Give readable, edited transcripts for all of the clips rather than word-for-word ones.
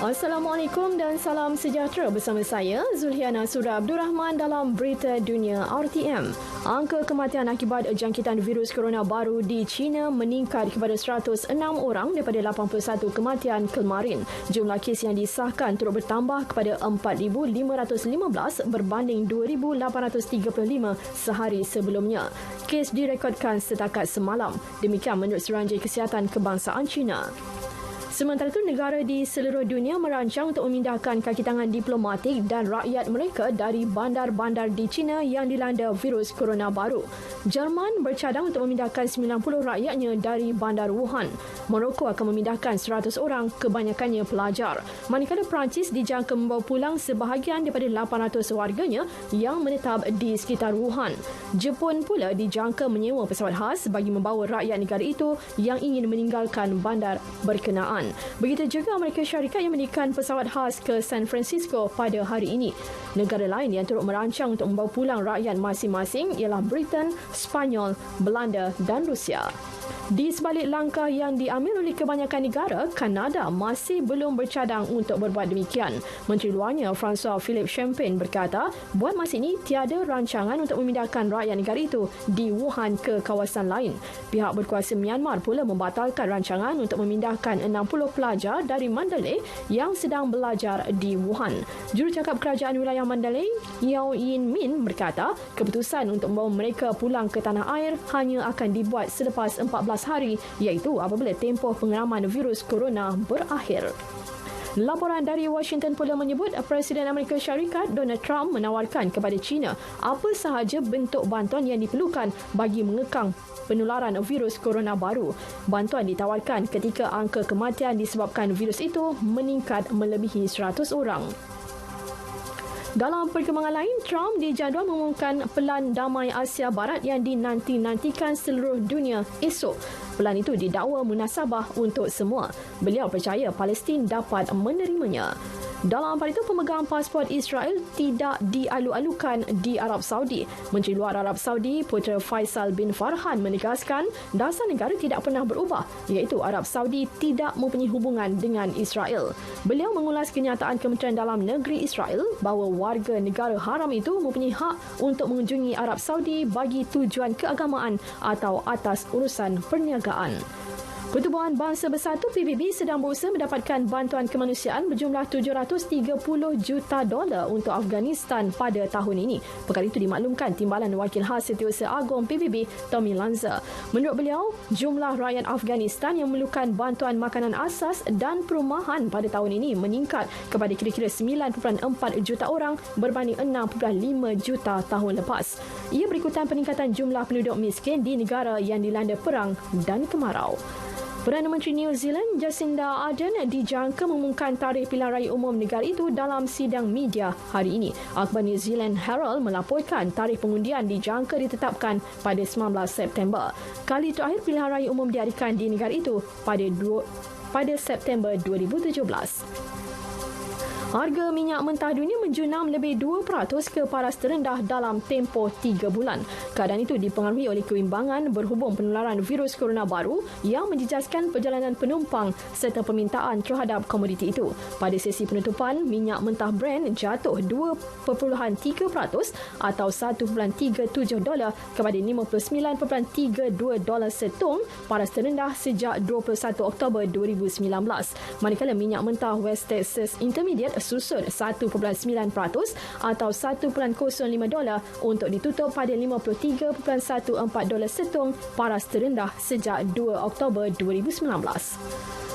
Assalamualaikum dan salam sejahtera bersama saya Zulhiana Surah Abdul Rahman dalam Berita Dunia RTM. Angka kematian akibat jangkitan virus corona baru di China meningkat kepada 106 orang daripada 81 kematian kemarin. Jumlah kes yang disahkan turut bertambah kepada 4,515 berbanding 2,835 sehari sebelumnya. Kes direkodkan setakat semalam. Demikian menurut Suruhanjaya Kesihatan Kebangsaan China. Sementara itu, negara di seluruh dunia merancang untuk memindahkan kaki tangan diplomatik dan rakyat mereka dari bandar-bandar di China yang dilanda virus corona baru. Jerman bercadang untuk memindahkan 90 rakyatnya dari bandar Wuhan. Morocco akan memindahkan 100 orang, kebanyakannya pelajar. Manakala Perancis dijangka membawa pulang sebahagian daripada 800 warganya yang menetap di sekitar Wuhan. Jepun pula dijangka menyewa pesawat khas bagi membawa rakyat negara itu yang ingin meninggalkan bandar berkenaan. Begitu juga Amerika Syarikat yang menaikkan pesawat khas ke San Francisco pada hari ini. Negara lain yang turut merancang untuk membawa pulang rakyat masing-masing ialah Britain, Spanyol, Belanda dan Rusia. Di sebalik langkah yang diambil oleh kebanyakan negara, Kanada masih belum bercadang untuk berbuat demikian. Menteri Luarnya François Philippe Champagne berkata, buat masa ini tiada rancangan untuk memindahkan rakyat negara itu di Wuhan ke kawasan lain. Pihak berkuasa Myanmar pula membatalkan rancangan untuk memindahkan 60 pelajar dari Mandalay yang sedang belajar di Wuhan. Jurucakap Kerajaan Wilayah Mandalay, Yau Yin Min berkata, keputusan untuk membawa mereka pulang ke tanah air hanya akan dibuat selepas 14 hari, iaitu apabila tempoh pengeraman virus corona berakhir. Laporan dari Washington pula menyebut Presiden Amerika Syarikat Donald Trump menawarkan kepada China apa sahaja bentuk bantuan yang diperlukan bagi mengekang penularan virus corona baru. Bantuan ditawarkan ketika angka kematian disebabkan virus itu meningkat melebihi 100 orang. Dalam perkembangan lain, Trump dijadual mengumumkan Pelan Damai Asia Barat yang dinanti-nantikan seluruh dunia esok. Pelan itu didakwa munasabah untuk semua. Beliau percaya Palestin dapat menerimanya. Dalam hal itu, pemegang pasport Israel tidak dialu-alukan di Arab Saudi. Menteri Luar Arab Saudi, Putera Faisal bin Farhan menegaskan dasar negara tidak pernah berubah, iaitu Arab Saudi tidak mempunyai hubungan dengan Israel. Beliau mengulas kenyataan Kementerian Dalam Negeri Israel bahawa warga negara haram itu mempunyai hak untuk mengunjungi Arab Saudi bagi tujuan keagamaan atau atas urusan perniagaan. Pertubuhan Bangsa Bersatu PBB sedang berusaha mendapatkan bantuan kemanusiaan berjumlah $730 juta untuk Afghanistan pada tahun ini. Perkara itu dimaklumkan Timbalan Wakil Khas Setiausaha Agong PBB, Tommy Lanza. Menurut beliau, jumlah rakyat Afghanistan yang memerlukan bantuan makanan asas dan perumahan pada tahun ini meningkat kepada kira-kira 9.4 juta orang berbanding 6.5 juta tahun lepas. Ia berikutan peningkatan jumlah penduduk miskin di negara yang dilanda perang dan kemarau. Perdana Menteri New Zealand Jacinda Ardern dijangka mengumumkan tarikh pilihan raya umum negara itu dalam sidang media hari ini. Akhbar New Zealand Herald melaporkan tarikh pengundian dijangka ditetapkan pada 19 September. Kali terakhir pilihan raya umum diadakan di negara itu pada September 2017. Harga minyak mentah dunia menjunam lebih 2% ke paras terendah dalam tempoh 3 bulan. Keadaan itu dipengaruhi oleh kebimbangan berhubung penularan virus corona baru yang menjejaskan perjalanan penumpang serta permintaan terhadap komoditi itu. Pada sesi penutupan, minyak mentah Brent jatuh 2.3% atau $1.37 kepada $59.32 setung, paras terendah sejak 21 Oktober 2019. Manakala minyak mentah West Texas Intermediate susut 1.9% atau $1.05 untuk ditutup pada $53.14 setung, paras terendah sejak 2 Oktober 2019.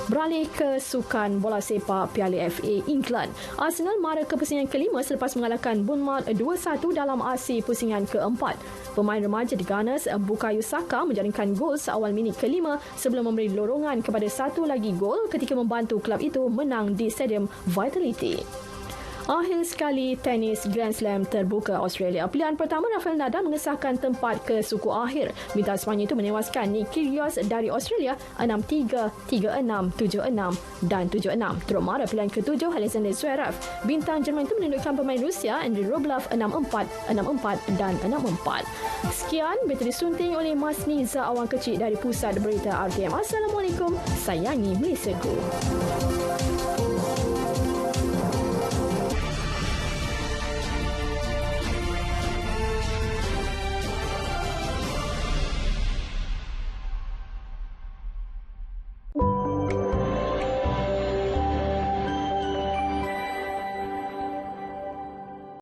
Beralih ke sukan bola sepak Piala FA England. Arsenal mara ke pusingan kelima selepas mengalahkan Bournemouth 2-1 dalam aksi pusingan keempat. Pemain remaja di Gunners, Bukayo Saka menjaringkan gol seawal minit kelima sebelum memberi lorongan kepada satu lagi gol ketika membantu kelab itu menang di Stadium Vitality. Akhir sekali tenis Grand Slam terbuka Australia. Pilihan pertama Rafael Nadal mengesahkan tempat ke suku akhir. Bintang Sepanyol itu menewaskan Nick Kyrgios dari Australia 6-3, 3-6, 7-6 dan 7-6. Teruk mara pilihan ketujuh Alexander Zverev. Bintang Jerman itu menundukkan pemain Rusia Andrei Rublev 6-4, 6-4 dan 6-4. Sekian berita disunting oleh Mas Niza Awang Kecil dari Pusat Berita RTM. Assalamualaikum. Sayangi Malaysiaku.